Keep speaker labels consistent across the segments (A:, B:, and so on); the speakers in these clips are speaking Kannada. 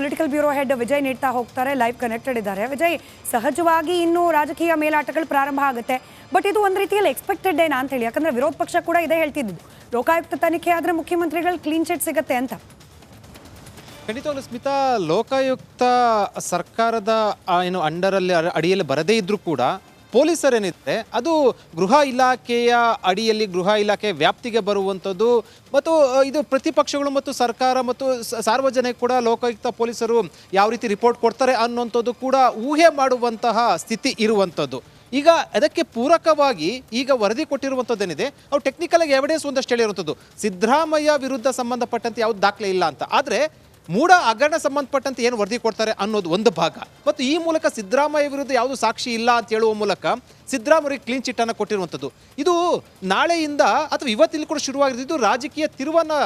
A: ಪೊಲಿಟಿಕಲ್ ಬ್ಯೂರೋ ಹೆಡ್ ವಿಜಯ್ ನೀಡ್ತಾ ಹೋಗ್ತಾರೆ. ಲೈವ್ ಕನೆಕ್ಟೆಡ್ ಇದ್ದಾರೆ. ವಿಜಯ್, ಸಹಜವಾಗಿ ಇನ್ನು ರಾಜಕೀಯ ಮೇಲಾಟಗಳು ಪ್ರಾರಂಭ ಆಗುತ್ತೆ, ಬಟ್ ಇದು ಒಂದು ರೀತಿಯಲ್ಲಿ ಎಕ್ಸ್ಪೆಕ್ಟೆಡ್ ಏನಾ ಅಂತ ಹೇಳಿ, ಯಾಕಂದ್ರೆ ವಿರೋಧ ಪಕ್ಷ ಕೂಡ ಇದೇ ಹೇಳ್ತಿದ್ದು, ಲೋಕಾಯುಕ್ತ ತನಿಖೆ ಆದ್ರೆ ಮುಖ್ಯಮಂತ್ರಿಗಳು ಕ್ಲೀನ್ ಚಿಟ್ ಸಿಗುತ್ತೆ ಅಂತ.
B: ಖಂಡಿತವಾಗ್ಲೂ ಸ್ಮಿತಾ, ಲೋಕಾಯುಕ್ತ ಸರ್ಕಾರದ ಅಂಡರಲ್ಲಿ ಅಡಿಯಲ್ಲಿ ಬರದೇ ಇದ್ರೂ ಕೂಡ ಪೊಲೀಸರೇನಿದೆ ಅದು ಗೃಹ ಇಲಾಖೆಯ ಅಡಿಯಲ್ಲಿ ಗೃಹ ಇಲಾಖೆ ವ್ಯಾಪ್ತಿಗೆ ಬರುವಂಥದ್ದು. ಮತ್ತು ಇದು ಪ್ರತಿಪಕ್ಷಗಳು ಮತ್ತು ಸರ್ಕಾರ ಮತ್ತು ಸಾರ್ವಜನಿಕ ಕೂಡ ಲೋಕಾಯುಕ್ತ ಪೊಲೀಸರು ಯಾವ ರೀತಿ ರಿಪೋರ್ಟ್ ಕೊಡ್ತಾರೆ ಅನ್ನೋಂಥದ್ದು ಕೂಡ ಊಹೆ ಮಾಡುವಂತಹ ಸ್ಥಿತಿ ಇರುವಂಥದ್ದು. ಈಗ ಅದಕ್ಕೆ ಪೂರಕವಾಗಿ ಈಗ ವರದಿ ಕೊಟ್ಟಿರುವಂಥದ್ದೇನಿದೆ, ಅವ್ರು ಟೆಕ್ನಿಕಲ್ ಆಗಿ ಎವಿಡೆನ್ಸ್ ಒಂದಷ್ಟು ಹೇಳಿರುವಂಥದ್ದು, ಸಿದ್ದರಾಮಯ್ಯ ವಿರುದ್ಧ ಸಂಬಂಧಪಟ್ಟಂತೆ ಯಾವ್ದು ದಾಖಲೆ ಇಲ್ಲ ಅಂತ. ಆದರೆ ಮೂಢ ಹಗರಣ ಸಂಬಂಧಪಟ್ಟಂತೆ ಏನು ವರದಿ ಕೊಡ್ತಾರೆ ಅನ್ನೋದು ಒಂದು ಭಾಗ, ಮತ್ತು ಈ ಮೂಲಕ ಸಿದ್ದರಾಮಯ್ಯ ವಿರುದ್ಧ ಯಾವುದು ಸಾಕ್ಷಿ ಇಲ್ಲ ಅಂತ ಹೇಳುವ ಮೂಲಕ ಸಿದ್ದರಾಮಯ್ಯ ಕ್ಲೀನ್ ಚಿಟ್ ಅನ್ನು ಕೊಟ್ಟಿರುವಂಥದ್ದು. ಇದು ನಾಳೆಯಿಂದ ಅಥವಾ ಇವತ್ತಿಲ್ಲಿ ಕೂಡ ಶುರುವಾಗಿದ್ದು ರಾಜಕೀಯ ತಿರುವನ್ನು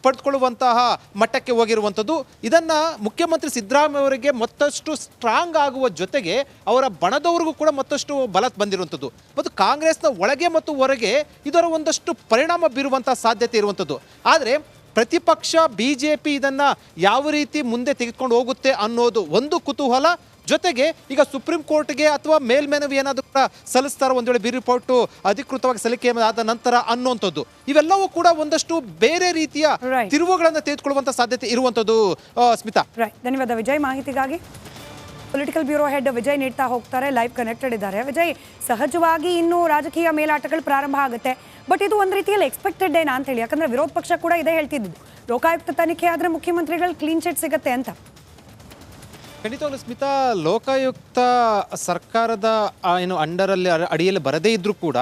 B: ಪಡೆದುಕೊಳ್ಳುವಂತಹ ಮಟ್ಟಕ್ಕೆ ಹೋಗಿರುವಂಥದ್ದು. ಇದನ್ನು ಮುಖ್ಯಮಂತ್ರಿ ಸಿದ್ದರಾಮಯ್ಯ ಅವರಿಗೆ ಮತ್ತಷ್ಟು ಸ್ಟ್ರಾಂಗ್ ಆಗುವ ಜೊತೆಗೆ ಅವರ ಬಣದವರಿಗೂ ಕೂಡ ಮತ್ತಷ್ಟು ಬಲ ಬಂದಿರುವಂಥದ್ದು. ಮತ್ತು ಕಾಂಗ್ರೆಸ್ನ ಒಳಗೆ ಮತ್ತು ಹೊರಗೆ ಇದರ ಒಂದಷ್ಟು ಪರಿಣಾಮ ಬೀರುವಂಥ ಸಾಧ್ಯತೆ ಇರುವಂಥದ್ದು. ಆದರೆ ಪ್ರತಿಪಕ್ಷ BJP ಇದನ್ನು ಯಾವ ರೀತಿ ಮುಂದೆ ತೆಗೆದುಕೊಂಡು ಹೋಗುತ್ತೆ ಅನ್ನೋದು ಒಂದು ಕುತೂಹಲ. ಜೊತೆಗೆ ಈಗ ಸುಪ್ರೀಂ ಕೋರ್ಟ್ಗೆ ಅಥವಾ ಮೇಲ್ಮನವಿ ಏನಾದರೂ ಕೂಡ ಸಲ್ಲಿಸ್ತಾರೆ, ಒಂದು ವೇಳೆ ಬಿ ರಿಪೋರ್ಟು ಅಧಿಕೃತವಾಗಿ ಸಲ್ಲಿಕೆ ಆದ ನಂತರ ಅನ್ನೋಂಥದ್ದು, ಇವೆಲ್ಲವೂ ಕೂಡ ಒಂದಷ್ಟು ಬೇರೆ ರೀತಿಯ ತಿರುವುಗಳನ್ನು ತೆಗೆದುಕೊಳ್ಳುವಂಥ ಸಾಧ್ಯತೆ ಇರುವಂಥದ್ದು. ಸ್ಮಿತಾ,
A: ಧನ್ಯವಾದ ವಿಜಯ್ ಮಾಹಿತಿಗಾಗಿ. ಪೊಲಿಟಿಕಲ್ ಬ್ಯೂರೋ ಹೆಡ್ ವಿಜಯ್ ನೀಡ್ತಾ ಹೋಗ್ತಾರೆ. ಲೈವ್ ಕನೆಕ್ಟೆಡ್ ಇದ್ದಾರೆ. ವಿಜಯ್, ಸಹಜವಾಗಿ ಇನ್ನು ರಾಜಕೀಯ ಮೇಲಾಟಗಳು ಪ್ರಾರಂಭ ಆಗುತ್ತೆ, ಬಟ್ ಇದು ಒಂದು ರೀತಿಯಲ್ಲಿ ಎಕ್ಸ್ಪೆಕ್ಟೆಡ್ ಏನಾ ಅಂತ ಹೇಳಿ, ಯಾಕಂದ್ರೆ ವಿರೋಧ ಪಕ್ಷ ಕೂಡ ಇದೇ ಹೇಳ್ತಿದ್ದು, ಲೋಕಾಯುಕ್ತ ತನಿಖೆ ಆದ್ರೆ ಮುಖ್ಯಮಂತ್ರಿಗಳು ಕ್ಲೀನ್ ಚಿಟ್ ಸಿಗುತ್ತೆ ಅಂತ.
B: ಖಂಡಿತವಾಗ್ಲೂ ಸ್ಮಿತಾ, ಲೋಕಾಯುಕ್ತ ಸರ್ಕಾರದ ಅಂಡರಲ್ಲಿ ಅಡಿಯಲ್ಲಿ ಬರದೇ ಇದ್ರೂ ಕೂಡ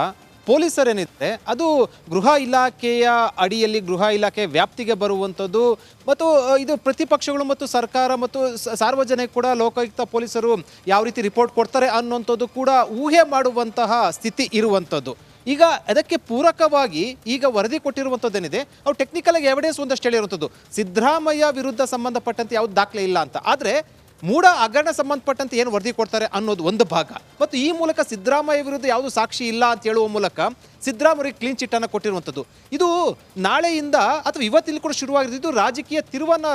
B: ಪೊಲೀಸರೇನಿದೆ ಅದು ಗೃಹ ಇಲಾಖೆಯ ಅಡಿಯಲ್ಲಿ ಗೃಹ ಇಲಾಖೆ ವ್ಯಾಪ್ತಿಗೆ ಬರುವಂಥದ್ದು. ಮತ್ತು ಇದು ಪ್ರತಿಪಕ್ಷಗಳು ಮತ್ತು ಸರ್ಕಾರ ಮತ್ತು ಸಾರ್ವಜನಿಕ ಕೂಡ ಲೋಕಾಯುಕ್ತ ಪೊಲೀಸರು ಯಾವ ರೀತಿ ರಿಪೋರ್ಟ್ ಕೊಡ್ತಾರೆ ಅನ್ನೋಂಥದ್ದು ಕೂಡ ಊಹೆ ಮಾಡುವಂತಹ ಸ್ಥಿತಿ ಇರುವಂಥದ್ದು. ಈಗ ಅದಕ್ಕೆ ಪೂರಕವಾಗಿ ಈಗ ವರದಿ ಕೊಟ್ಟಿರುವಂಥದ್ದೇನಿದೆ, ಅವ್ರು ಟೆಕ್ನಿಕಲ್ ಆಗಿ ಎವಿಡೆನ್ಸ್ ಒಂದಷ್ಟು ಹೇಳಿರುವಂಥದ್ದು, ಸಿದ್ದರಾಮಯ್ಯ ವಿರುದ್ಧ ಸಂಬಂಧಪಟ್ಟಂತೆ ಯಾವ್ದು ದಾಖಲೆ ಇಲ್ಲ ಅಂತ. ಆದರೆ ಮೂಢ ಹಗರಣ ಸಂಬಂಧಪಟ್ಟಂತೆ ಏನು ವರದಿ ಕೊಡ್ತಾರೆ ಅನ್ನೋದು ಒಂದು ಭಾಗ, ಮತ್ತು ಈ ಮೂಲಕ ಸಿದ್ದರಾಮಯ್ಯ ವಿರುದ್ಧ ಯಾವುದು ಸಾಕ್ಷಿ ಇಲ್ಲ ಅಂತ ಹೇಳುವ ಮೂಲಕ ಸಿದ್ದರಾಮಯ್ಯ ಕ್ಲೀನ್ ಚಿಟ್ ಅನ್ನು ಕೊಟ್ಟಿರುವಂಥದ್ದು. ಇದು ನಾಳೆಯಿಂದ ಅಥವಾ ಇವತ್ತಿಲ್ಲಿ ಕೂಡ ಶುರುವಾಗಿದ್ದು ರಾಜಕೀಯ ತಿರುವನ್ನು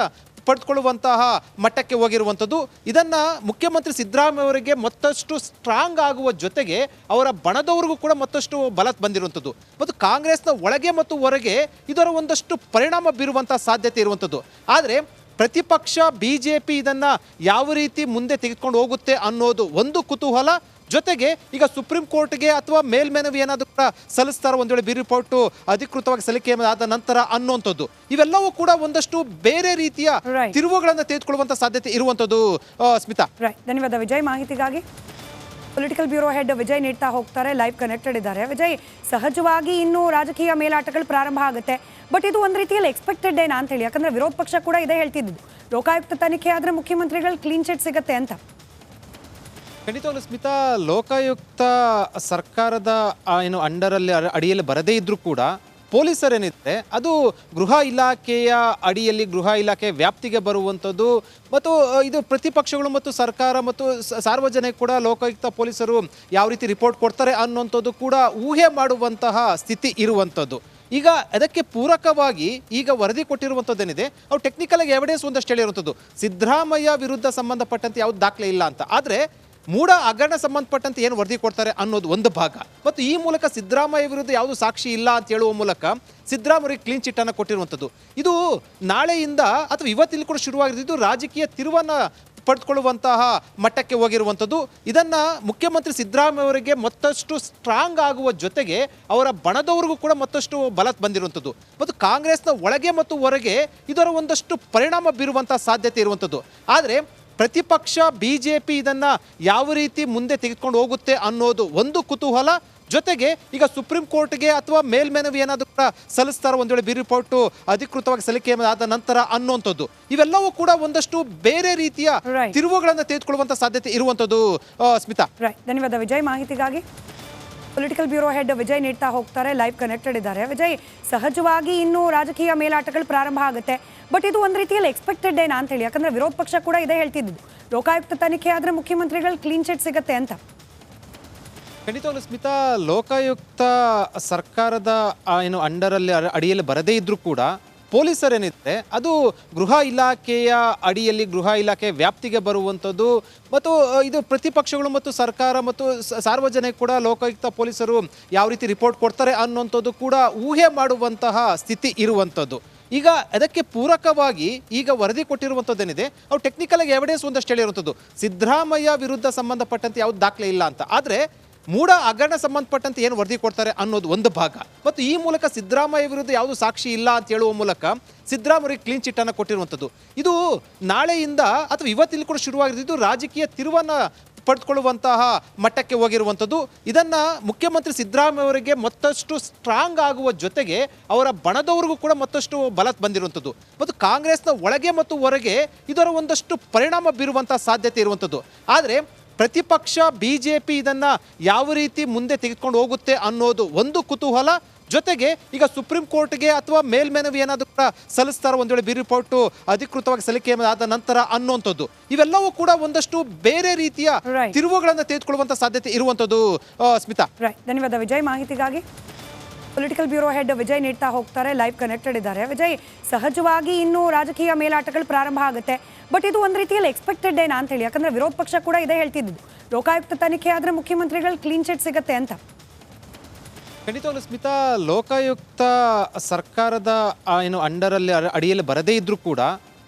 B: ಪಡೆದುಕೊಳ್ಳುವಂತಹ ಮಟ್ಟಕ್ಕೆ ಹೋಗಿರುವಂಥದ್ದು. ಇದನ್ನು ಮುಖ್ಯಮಂತ್ರಿ ಸಿದ್ದರಾಮಯ್ಯ ಅವರಿಗೆ ಮತ್ತಷ್ಟು ಸ್ಟ್ರಾಂಗ್ ಆಗುವ ಜೊತೆಗೆ ಅವರ ಬಣದವರಿಗೂ ಕೂಡ ಮತ್ತಷ್ಟು ಬಲ ಬಂದಿರುವಂಥದ್ದು. ಮತ್ತು ಕಾಂಗ್ರೆಸ್ನ ಒಳಗೆ ಮತ್ತು ಹೊರಗೆ ಇದರ ಒಂದಷ್ಟು ಪರಿಣಾಮ ಬೀರುವಂಥ ಸಾಧ್ಯತೆ ಇರುವಂಥದ್ದು. ಆದರೆ ಪ್ರತಿಪಕ್ಷ BJP ಇದನ್ನು ಯಾವ ರೀತಿ ಮುಂದೆ ತೆಗೆದುಕೊಂಡು ಹೋಗುತ್ತೆ ಅನ್ನೋದು ಒಂದು ಕುತೂಹಲ. ಜೊತೆಗೆ ಈಗ ಸುಪ್ರೀಂ ಕೋರ್ಟ್ಗೆ ಅಥವಾ ಮೇಲ್ಮನವಿ ಏನಾದರೂ ಕೂಡ ಸಲ್ಲಿಸ್ತಾರೆ, ಒಂದು ವೇಳೆ ಬಿ ರಿಪೋರ್ಟು ಅಧಿಕೃತವಾಗಿ ಸಲ್ಲಿಕೆ ಆದ ನಂತರ ಅನ್ನೋಂಥದ್ದು, ಇವೆಲ್ಲವೂ ಕೂಡ ಒಂದಷ್ಟು ಬೇರೆ ರೀತಿಯ ತಿರುವುಗಳನ್ನು ತೆಗೆದುಕೊಳ್ಳುವಂಥ ಸಾಧ್ಯತೆ ಇರುವಂಥದ್ದು. ಸ್ಮಿತಾ,
A: ಧನ್ಯವಾದ ವಿಜಯ್ ಮಾಹಿತಿಗಾಗಿ. ಪೊಲಿಟಿಕಲ್ ಬ್ಯೂರೋ ಹೆಡ್ ವಿಜಯ್ ನೀಡ್ತಾ ಹೋಗ್ತಾರೆ. ಲೈವ್ ಕನೆಕ್ಟೆಡ್ ಇದ್ದಾರೆ. ವಿಜಯ್, ಸಹಜವಾಗಿ ಇನ್ನು ರಾಜಕೀಯ ಮೇಲಾಟಗಳು ಪ್ರಾರಂಭ ಆಗುತ್ತೆ, ಬಟ್ ಇದು ಒಂದು ರೀತಿಯಲ್ಲಿ ಎಕ್ಸ್ಪೆಕ್ಟೆಡ್ ಏನಾ ಅಂತ ಹೇಳಿ, ಯಾಕಂದ್ರೆ ವಿರೋಧ ಪಕ್ಷ ಕೂಡ ಇದೇ ಹೇಳ್ತಿದ್ದು, ಲೋಕಾಯುಕ್ತ ತನಿಖೆ ಆದ್ರೆ ಮುಖ್ಯಮಂತ್ರಿಗಳು ಕ್ಲೀನ್ ಚಿಟ್ ಸಿಗುತ್ತೆ ಅಂತ.
B: ಖಂಡಿತವಾಗ್ಲೂ ಸ್ಮಿತಾ, ಲೋಕಾಯುಕ್ತ ಸರ್ಕಾರದ ಅಂಡರಲ್ಲಿ ಅಡಿಯಲ್ಲಿ ಬರದೇ ಇದ್ರೂ ಕೂಡ ಪೊಲೀಸರೇನಿದೆ ಅದು ಗೃಹ ಇಲಾಖೆಯ ಅಡಿಯಲ್ಲಿ ಗೃಹ ಇಲಾಖೆ ವ್ಯಾಪ್ತಿಗೆ ಬರುವಂಥದ್ದು. ಮತ್ತು ಇದು ಪ್ರತಿಪಕ್ಷಗಳು ಮತ್ತು ಸರ್ಕಾರ ಮತ್ತು ಸಾರ್ವಜನಿಕ ಕೂಡ ಲೋಕಾಯುಕ್ತ ಪೊಲೀಸರು ಯಾವ ರೀತಿ ರಿಪೋರ್ಟ್ ಕೊಡ್ತಾರೆ ಅನ್ನೋಂಥದ್ದು ಕೂಡ ಊಹೆ ಮಾಡುವಂತಹ ಸ್ಥಿತಿ ಇರುವಂಥದ್ದು. ಈಗ ಅದಕ್ಕೆ ಪೂರಕವಾಗಿ ಈಗ ವರದಿ ಕೊಟ್ಟಿರುವಂಥದ್ದೇನಿದೆ, ಅವ್ರು ಟೆಕ್ನಿಕಲ್ ಆಗಿ ಎವಿಡೆನ್ಸ್ ಒಂದಷ್ಟು ಹೇಳಿರುವಂಥದ್ದು, ಸಿದ್ದರಾಮಯ್ಯ ವಿರುದ್ಧ ಸಂಬಂಧಪಟ್ಟಂತೆ ಯಾವ್ದು ದಾಖಲೆ ಇಲ್ಲ ಅಂತ. ಆದರೆ ಮೂಢ ಹಗರಣ ಸಂಬಂಧಪಟ್ಟಂತೆ ಏನು ವರದಿ ಕೊಡ್ತಾರೆ ಅನ್ನೋದು ಒಂದು ಭಾಗ, ಮತ್ತು ಈ ಮೂಲಕ ಸಿದ್ದರಾಮಯ್ಯ ವಿರುದ್ಧ ಯಾವುದು ಸಾಕ್ಷಿ ಇಲ್ಲ ಅಂತ ಹೇಳುವ ಮೂಲಕ ಸಿದ್ದರಾಮಯ್ಯ ಕ್ಲೀನ್ ಚಿಟ್ ಅನ್ನು ಕೊಟ್ಟಿರುವಂಥದ್ದು. ಇದು ನಾಳೆಯಿಂದ ಅಥವಾ ಇವತ್ತಿಲ್ಲಿ ಕೂಡ ಶುರುವಾಗಿದ್ದು ರಾಜಕೀಯ ತಿರುವನ್ನು ಪಡೆದುಕೊಳ್ಳುವಂತಹ ಮಟ್ಟಕ್ಕೆ ಹೋಗಿರುವಂಥದ್ದು. ಇದನ್ನು ಮುಖ್ಯಮಂತ್ರಿ ಸಿದ್ದರಾಮಯ್ಯ ಅವರಿಗೆ ಮತ್ತಷ್ಟು ಸ್ಟ್ರಾಂಗ್ ಆಗುವ ಜೊತೆಗೆ ಅವರ ಬಣದವರಿಗೂ ಕೂಡ ಮತ್ತಷ್ಟು ಬಲ ಬಂದಿರುವಂಥದ್ದು. ಮತ್ತು ಕಾಂಗ್ರೆಸ್ನ ಒಳಗೆ ಮತ್ತು ಹೊರಗೆ ಇದರ ಒಂದಷ್ಟು ಪರಿಣಾಮ ಬೀರುವಂಥ ಸಾಧ್ಯತೆ ಇರುವಂಥದ್ದು. ಆದರೆ ಪ್ರತಿಪಕ್ಷ BJP ಇದನ್ನು ಯಾವ ರೀತಿ ಮುಂದೆ ತೆಗೆದುಕೊಂಡು ಹೋಗುತ್ತೆ ಅನ್ನೋದು ಒಂದು ಕುತೂಹಲ. ಜೊತೆಗೆ ಈಗ ಸುಪ್ರೀಂ ಕೋರ್ಟ್ಗೆ ಅಥವಾ ಮೇಲ್ಮನವಿ ಏನಾದರೂ ಕೂಡ ಸಲ್ಲಿಸ್ತಾರೆ, ಒಂದು ವೇಳೆ ಬಿ ರಿಪೋರ್ಟು ಅಧಿಕೃತವಾಗಿ ಸಲ್ಲಿಕೆ ಆದ ನಂತರ ಅನ್ನೋಂಥದ್ದು, ಇವೆಲ್ಲವೂ ಕೂಡ ಒಂದಷ್ಟು ಬೇರೆ ರೀತಿಯ ತಿರುವುಗಳನ್ನು ತೆಗೆದುಕೊಳ್ಳುವಂಥ ಸಾಧ್ಯತೆ ಇರುವಂಥದ್ದು. ಸ್ಮಿತಾ,
A: ಧನ್ಯವಾದ ವಿಜಯ್ ಮಾಹಿತಿಗಾಗಿ. ಪೊಲಿಟಿಕಲ್ ಬ್ಯೂರೋ ಹೆಡ್ ವಿಜಯ್ ನೀಡ್ತಾ ಹೋಗ್ತಾರೆ. ಲೈವ್ ಕನೆಕ್ಟೆಡ್ ಇದ್ದಾರೆ. ವಿಜಯ್, ಸಹಜವಾಗಿ ಇನ್ನು ರಾಜಕೀಯ ಮೇಲಾಟಗಳು ಪ್ರಾರಂಭ ಆಗುತ್ತೆ, ಬಟ್ ಇದು ಒಂದು ರೀತಿಯಲ್ಲಿ ಎಕ್ಸ್ಪೆಕ್ಟೆಡ್ ಏನಾ ಅಂತ ಹೇಳಿ, ಯಾಕಂದ್ರೆ ವಿರೋಧ ಪಕ್ಷ ಕೂಡ ಇದೇ ಹೇಳ್ತಿದ್ದು, ಲೋಕಾಯುಕ್ತ ತನಿಖೆ ಆದ್ರೆ ಮುಖ್ಯಮಂತ್ರಿಗಳು ಕ್ಲೀನ್ ಚಿಟ್ ಸಿಗುತ್ತೆ ಅಂತ.
B: ಖಂಡಿತವಾಗ್ಲೂ ಸ್ಮಿತಾ, ಲೋಕಾಯುಕ್ತ ಸರ್ಕಾರದ ಅಂಡರಲ್ಲಿ ಅಡಿಯಲ್ಲಿ ಬರದೇ ಇದ್ರೂ ಕೂಡ ಪೊಲೀಸರೇನಿದೆ ಅದು ಗೃಹ ಇಲಾಖೆಯ ಅಡಿಯಲ್ಲಿ ಗೃಹ ಇಲಾಖೆ ವ್ಯಾಪ್ತಿಗೆ ಬರುವಂಥದ್ದು ಮತ್ತು ಇದು ಪ್ರತಿಪಕ್ಷಗಳು ಮತ್ತು ಸರ್ಕಾರ ಮತ್ತು ಸಾರ್ವಜನಿಕ ಕೂಡ ಲೋಕಾಯುಕ್ತ ಪೊಲೀಸರು ಯಾವ ರೀತಿ ರಿಪೋರ್ಟ್ ಕೊಡ್ತಾರೆ ಅನ್ನೋಂಥದ್ದು ಕೂಡ ಊಹೆ ಮಾಡುವಂತಹ ಸ್ಥಿತಿ ಇರುವಂಥದ್ದು. ಈಗ ಅದಕ್ಕೆ ಪೂರಕವಾಗಿ ಈಗ ವರದಿ ಕೊಟ್ಟಿರುವಂಥದ್ದೇನಿದೆ ಅವ್ರು ಟೆಕ್ನಿಕಲ್ ಆಗಿ ಎವಿಡೆನ್ಸ್ ಒಂದಷ್ಟು ಹೇಳಿರುವಂಥದ್ದು ಸಿದ್ದರಾಮಯ್ಯ ವಿರುದ್ಧ ಸಂಬಂಧಪಟ್ಟಂತೆ ಯಾವ್ದು ದಾಖಲೆ ಇಲ್ಲ ಅಂತ. ಆದರೆ ಮೂಢ ಹಗರಣ ಸಂಬಂಧಪಟ್ಟಂತೆ ಏನು ವರದಿ ಕೊಡ್ತಾರೆ ಅನ್ನೋದು ಒಂದು ಭಾಗ ಮತ್ತು ಈ ಮೂಲಕ ಸಿದ್ದರಾಮಯ್ಯ ವಿರುದ್ಧ ಯಾವುದು ಸಾಕ್ಷಿ ಇಲ್ಲ ಅಂತ ಹೇಳುವ ಮೂಲಕ ಸಿದ್ದರಾಮಯ್ಯ ಕ್ಲೀನ್ ಚಿಟ್ ಅನ್ನು ಕೊಟ್ಟಿರುವಂಥದ್ದು. ಇದು ನಾಳೆಯಿಂದ ಅಥವಾ ಇವತ್ತಿಲ್ಲಿ ಕೂಡ ಶುರುವಾಗಿದ್ದು ರಾಜಕೀಯ ತಿರುವನ್ನು ಪಡೆದುಕೊಳ್ಳುವಂತಹ ಮಟ್ಟಕ್ಕೆ ಹೋಗಿರುವಂಥದ್ದು. ಇದನ್ನು ಮುಖ್ಯಮಂತ್ರಿ ಸಿದ್ದರಾಮಯ್ಯ ಅವರಿಗೆ ಮತ್ತಷ್ಟು ಸ್ಟ್ರಾಂಗ್ ಆಗುವ ಜೊತೆಗೆ ಅವರ ಬಣದವರಿಗೂ ಕೂಡ ಮತ್ತಷ್ಟು ಬಲ ಬಂದಿರುವಂಥದ್ದು ಮತ್ತು ಕಾಂಗ್ರೆಸ್ನ ಒಳಗೆ ಮತ್ತು ಹೊರಗೆ ಇದರ ಒಂದಷ್ಟು ಪರಿಣಾಮ ಬೀರುವಂಥ ಸಾಧ್ಯತೆ ಇರುವಂಥದ್ದು. ಆದರೆ ಪ್ರತಿಪಕ್ಷ BJP ಇದನ್ನು ಯಾವ ರೀತಿ ಮುಂದೆ ತೆಗೆದುಕೊಂಡು ಹೋಗುತ್ತೆ ಅನ್ನೋದು ಒಂದು ಕುತೂಹಲ. ಜೊತೆಗೆ ಈಗ ಸುಪ್ರೀಂ ಕೋರ್ಟ್ಗೆ ಅಥವಾ ಮೇಲ್ಮನವಿ ಏನಾದರೂ ಕೂಡ ಸಲ್ಲಿಸ್ತಾರೋ ಒಂದು ವೇಳೆ ಬಿ ರಿಪೋರ್ಟು ಅಧಿಕೃತವಾಗಿ ಸಲ್ಲಿಕೆ ಆದ ನಂತರ ಅನ್ನುವಂಥದ್ದು ಇವೆಲ್ಲವೂ ಕೂಡ ಒಂದಷ್ಟು ಬೇರೆ ರೀತಿಯ ತಿರುವುಗಳನ್ನು ತೆಗೆದುಕೊಳ್ಳುವಂಥ ಸಾಧ್ಯತೆ ಇರುವಂಥದ್ದು. ಸ್ಮಿತಾ,
A: ಧನ್ಯವಾದ ವಿಜಯ್ ಮಾಹಿತಿಗಾಗಿ. ಪೊಲಿಟಿಕಲ್ ಬ್ಯೂರೋ ಹೆಡ್ ವಿಜಯ್ ನೀಡ್ತಾ ಹೋಗ್ತಾರೆ, ಲೈವ್ ಕನೆಕ್ಟೆಡ್ ಇದ್ದಾರೆ. ವಿಜಯ್, ಸಹಜವಾಗಿ ಇನ್ನು ರಾಜಕೀಯ ಮೇಲಾಟಗಳು ಪ್ರಾರಂಭ ಆಗುತ್ತೆ, ಬಟ್ ಇದು ಒಂದು ರೀತಿಯಲ್ಲಿ ಎಕ್ಸ್ಪೆಕ್ಟೆಡ್ ಏನಾ ಅಂತ ಹೇಳಿ, ಯಾಕಂದ್ರೆ ವಿರೋಧ ಪಕ್ಷ ಕೂಡ ಇದೇ ಹೇಳ್ತಿದ್ದು ಲೋಕಾಯುಕ್ತ ತನಿಖೆ ಆದರೆ ಮುಖ್ಯಮಂತ್ರಿಗಳು ಕ್ಲೀನ್ ಚಿಟ್ ಸಿಗುತ್ತೆ ಅಂತ.
B: ಖಂಡಿತವಾಗ್ಲೂ ಸ್ಮಿತಾ, ಲೋಕಾಯುಕ್ತ ಸರ್ಕಾರದ ಏನು ಅಂಡರಲ್ಲಿ ಅಡಿಯಲ್ಲಿ ಬರದೇ ಇದ್ರೂ ಕೂಡ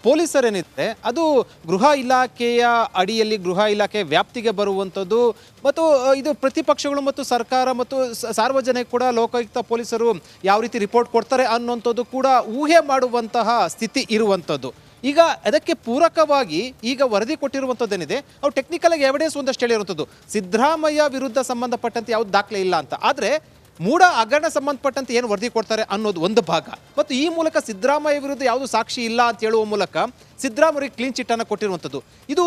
B: ಪೊಲೀಸರೇನಿದೆ ಅದು ಗೃಹ ಇಲಾಖೆಯ ಅಡಿಯಲ್ಲಿ ಗೃಹ ಇಲಾಖೆ ವ್ಯಾಪ್ತಿಗೆ ಬರುವಂಥದ್ದು ಮತ್ತು ಇದು ಪ್ರತಿಪಕ್ಷಗಳು ಮತ್ತು ಸರ್ಕಾರ ಮತ್ತು ಸಾರ್ವಜನಿಕ ಕೂಡ ಲೋಕಾಯುಕ್ತ ಪೊಲೀಸರು ಯಾವ ರೀತಿ ರಿಪೋರ್ಟ್ ಕೊಡ್ತಾರೆ ಅನ್ನೋಂಥದ್ದು ಕೂಡ ಊಹೆ ಮಾಡುವಂತಹ ಸ್ಥಿತಿ ಇರುವಂಥದ್ದು. ಈಗ ಅದಕ್ಕೆ ಪೂರಕವಾಗಿ ಈಗ ವರದಿ ಕೊಟ್ಟಿರುವಂಥದ್ದೇನಿದೆ ಅವ್ರು ಟೆಕ್ನಿಕಲ್ ಆಗಿ ಎವಿಡೆನ್ಸ್ ಒಂದಷ್ಟು ಹೇಳಿರುವಂಥದ್ದು ಸಿದ್ದರಾಮಯ್ಯ ವಿರುದ್ಧ ಸಂಬಂಧಪಟ್ಟಂತೆ ಯಾವ್ದು ದಾಖಲೆ ಇಲ್ಲ ಅಂತ. ಆದರೆ ಮೂಢ ಹಗರಣ ಸಂಬಂಧಪಟ್ಟಂತೆ ಏನು ವರದಿ ಕೊಡ್ತಾರೆ ಅನ್ನೋದು ಒಂದು ಭಾಗ ಮತ್ತು ಈ ಮೂಲಕ ಸಿದ್ದರಾಮಯ್ಯ ವಿರುದ್ಧ ಯಾವುದು ಸಾಕ್ಷಿ ಇಲ್ಲ ಅಂತ ಹೇಳುವ ಮೂಲಕ ಸಿದ್ದರಾಮಯ್ಯ ಕ್ಲೀನ್ ಚಿಟ್ ಅನ್ನು ಕೊಟ್ಟಿರುವಂಥದ್ದು. ಇದು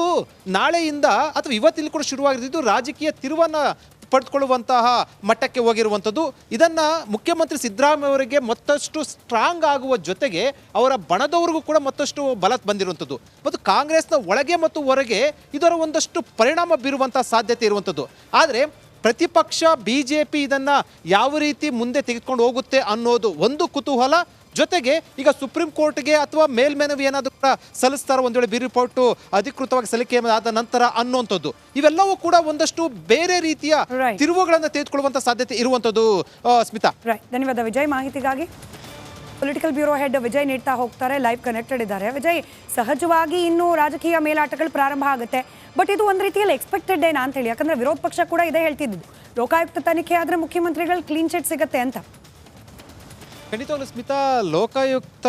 B: ನಾಳೆಯಿಂದ ಅಥವಾ ಇವತ್ತಿಲ್ಲಿ ಕೂಡ ಶುರುವಾಗಿದ್ದು ರಾಜಕೀಯ ತಿರುವನ್ನು ಪಡೆದುಕೊಳ್ಳುವಂತಹ ಮಟ್ಟಕ್ಕೆ ಹೋಗಿರುವಂಥದ್ದು. ಇದನ್ನು ಮುಖ್ಯಮಂತ್ರಿ ಸಿದ್ದರಾಮಯ್ಯ ಅವರಿಗೆ ಮತ್ತಷ್ಟು ಸ್ಟ್ರಾಂಗ್ ಆಗುವ ಜೊತೆಗೆ ಅವರ ಬಣದವರಿಗೂ ಕೂಡ ಮತ್ತಷ್ಟು ಬಲ ಬಂದಿರುವಂಥದ್ದು ಮತ್ತು ಕಾಂಗ್ರೆಸ್ನ ಒಳಗೆ ಮತ್ತು ಹೊರಗೆ ಇದರ ಒಂದಷ್ಟು ಪರಿಣಾಮ ಬೀರುವಂಥ ಸಾಧ್ಯತೆ ಇರುವಂಥದ್ದು. ಆದರೆ ಪ್ರತಿಪಕ್ಷ BJP ಇದನ್ನು ಯಾವ ರೀತಿ ಮುಂದೆ ತೆಗೆದುಕೊಂಡು ಹೋಗುತ್ತೆ ಅನ್ನೋದು ಒಂದು ಕುತೂಹಲ. ಜೊತೆಗೆ ಈಗ ಸುಪ್ರೀಂ ಕೋರ್ಟ್ಗೆ ಅಥವಾ ಮೇಲ್ಮನವಿ ಏನಾದರೂ ಕೂಡ ಸಲ್ಲಿಸ್ತಾರೋ ಒಂದು ವೇಳೆ ಬಿ ರಿಪೋರ್ಟು ಅಧಿಕೃತವಾಗಿ ಸಲ್ಲಿಕೆ ಆದ ನಂತರ ಅನ್ನುವಂಥದ್ದು ಇವೆಲ್ಲವೂ ಕೂಡ ಒಂದಷ್ಟು ಬೇರೆ ರೀತಿಯ ತಿರುವುಗಳನ್ನು ತೆಗೆದುಕೊಳ್ಳುವಂಥ ಸಾಧ್ಯತೆ ಇರುವಂಥದ್ದು. ಸ್ಮಿತಾ,
A: ಧನ್ಯವಾದ ವಿಜಯ್ ಮಾಹಿತಿಗಾಗಿ. ಪೊಲಿಟಿಕಲ್ ಬ್ಯೂರೋ ಹೆಡ್ ವಿಜಯ್ ನೀಡ್ತಾ ಹೋಗ್ತಾರೆ, ಲೈವ್ ಕನೆಕ್ಟೆಡ್ ಇದ್ದಾರೆ. ವಿಜಯ್, ಸಹಜವಾಗಿ ಇನ್ನು ರಾಜಕೀಯ ಮೇಲಾಟಗಳು ಪ್ರಾರಂಭ ಆಗುತ್ತೆ, ಬಟ್ ಇದು ಒಂದು ರೀತಿಯಲ್ಲಿ ಎಕ್ಸ್ಪೆಕ್ಟೆಡ್ ಏನಾ ಅಂತ ಹೇಳಿ, ಯಾಕಂದ್ರೆ ವಿರೋಧ ಪಕ್ಷ ಕೂಡ ಇದೇ ಹೇಳ್ತಿದ್ದು ಲೋಕಾಯುಕ್ತ ತನಿಖೆ ಆದರೆ ಮುಖ್ಯಮಂತ್ರಿಗಳು ಕ್ಲೀನ್ ಚಿಟ್ ಸಿಗುತ್ತೆ ಅಂತ.
B: ಖಂಡಿತವಾಗ್ಲೂ ಸ್ಮಿತಾ, ಲೋಕಾಯುಕ್ತ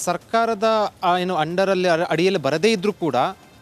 B: ಸರ್ಕಾರದ ಏನು ಅಂಡರಲ್ಲಿ ಅಡಿಯಲ್ಲಿ ಬರದೇ ಇದ್ರೂ ಕೂಡ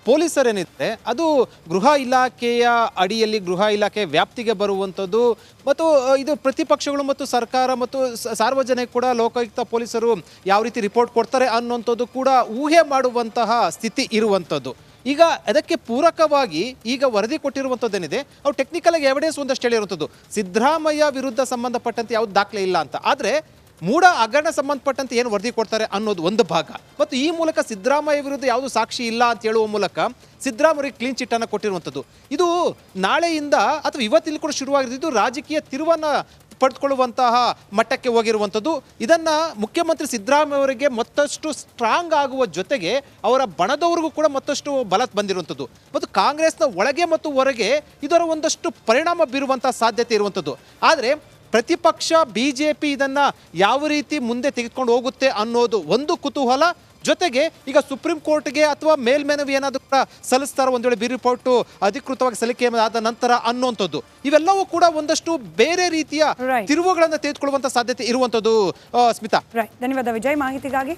B: ಪೊಲೀಸರೇನಿದೆ ಅದು ಗೃಹ ಇಲಾಖೆಯ ಅಡಿಯಲ್ಲಿ ಗೃಹ ಇಲಾಖೆ ವ್ಯಾಪ್ತಿಗೆ ಬರುವಂಥದ್ದು ಮತ್ತು ಇದು ಪ್ರತಿಪಕ್ಷಗಳು ಮತ್ತು ಸರ್ಕಾರ ಮತ್ತು ಸಾರ್ವಜನಿಕ ಕೂಡ ಲೋಕಾಯುಕ್ತ ಪೊಲೀಸರು ಯಾವ ರೀತಿ ರಿಪೋರ್ಟ್ ಕೊಡ್ತಾರೆ ಅನ್ನೋಂಥದ್ದು ಕೂಡ ಊಹೆ ಮಾಡುವಂತಹ ಸ್ಥಿತಿ ಇರುವಂಥದ್ದು. ಈಗ ಅದಕ್ಕೆ ಪೂರಕವಾಗಿ ಈಗ ವರದಿ ಕೊಟ್ಟಿರುವಂಥದ್ದೇನಿದೆ ಅವ್ರು ಟೆಕ್ನಿಕಲ್ ಆಗಿ ಎವಿಡೆನ್ಸ್ ಒಂದಷ್ಟು ಹೇಳಿರುವಂಥದ್ದು ಸಿದ್ದರಾಮಯ್ಯ ವಿರುದ್ಧ ಸಂಬಂಧಪಟ್ಟಂತೆ ಯಾವ್ದು ದಾಖಲೆ ಇಲ್ಲ ಅಂತ. ಆದರೆ ಮೂಢ ಹಗರಣ ಸಂಬಂಧಪಟ್ಟಂತೆ ಏನು ವರದಿ ಕೊಡ್ತಾರೆ ಅನ್ನೋದು ಒಂದು ಭಾಗ ಮತ್ತು ಈ ಮೂಲಕ ಸಿದ್ದರಾಮಯ್ಯ ವಿರುದ್ಧ ಯಾವುದು ಸಾಕ್ಷಿ ಇಲ್ಲ ಅಂತ ಹೇಳುವ ಮೂಲಕ ಸಿದ್ದರಾಮಯ್ಯ ಕ್ಲೀನ್ ಚಿಟ್ ಅನ್ನು ಕೊಟ್ಟಿರುವಂಥದ್ದು. ಇದು ನಾಳೆಯಿಂದ ಅಥವಾ ಇವತ್ತಿಲ್ಲಿ ಕೂಡ ಶುರುವಾಗಿದ್ದು ರಾಜಕೀಯ ತಿರುವನ್ನು ಪಡೆದುಕೊಳ್ಳುವಂತಹ ಮಟ್ಟಕ್ಕೆ ಹೋಗಿರುವಂಥದ್ದು. ಇದನ್ನು ಮುಖ್ಯಮಂತ್ರಿ ಸಿದ್ದರಾಮಯ್ಯ ಅವರಿಗೆ ಮತ್ತಷ್ಟು ಸ್ಟ್ರಾಂಗ್ ಆಗುವ ಜೊತೆಗೆ ಅವರ ಬಣದವರಿಗೂ ಕೂಡ ಮತ್ತಷ್ಟು ಬಲ ಬಂದಿರುವಂಥದ್ದು ಮತ್ತು ಕಾಂಗ್ರೆಸ್ನ ಒಳಗೆ ಮತ್ತು ಹೊರಗೆ ಇದರ ಒಂದಷ್ಟು ಪರಿಣಾಮ ಬೀರುವಂಥ ಸಾಧ್ಯತೆ ಇರುವಂಥದ್ದು. ಆದರೆ ಪ್ರತಿಪಕ್ಷ BJP ಇದನ್ನು ಯಾವ ರೀತಿ ಮುಂದೆ ತೆಗೆದುಕೊಂಡು ಹೋಗುತ್ತೆ ಅನ್ನೋದು ಒಂದು ಕುತೂಹಲ. ಜೊತೆಗೆ ಈಗ ಸುಪ್ರೀಂ ಕೋರ್ಟ್ಗೆ ಅಥವಾ ಮೇಲ್ಮನವಿ ಏನಾದರೂ ಕೂಡ ಸಲ್ಲಿಸ್ತಾರೋ ಒಂದು ವೇಳೆ ಬಿ ರಿಪೋರ್ಟು ಅಧಿಕೃತವಾಗಿ ಸಲ್ಲಿಕೆ ಆದ ನಂತರ ಅನ್ನುವಂಥದ್ದು ಇವೆಲ್ಲವೂ ಕೂಡ ಒಂದಷ್ಟು ಬೇರೆ ರೀತಿಯ ತಿರುವುಗಳನ್ನು ತೆಗೆದುಕೊಳ್ಳುವಂಥ ಸಾಧ್ಯತೆ ಇರುವಂಥದ್ದು. ಸ್ಮಿತಾ,
A: ಧನ್ಯವಾದ ವಿಜಯ್ ಮಾಹಿತಿಗಾಗಿ.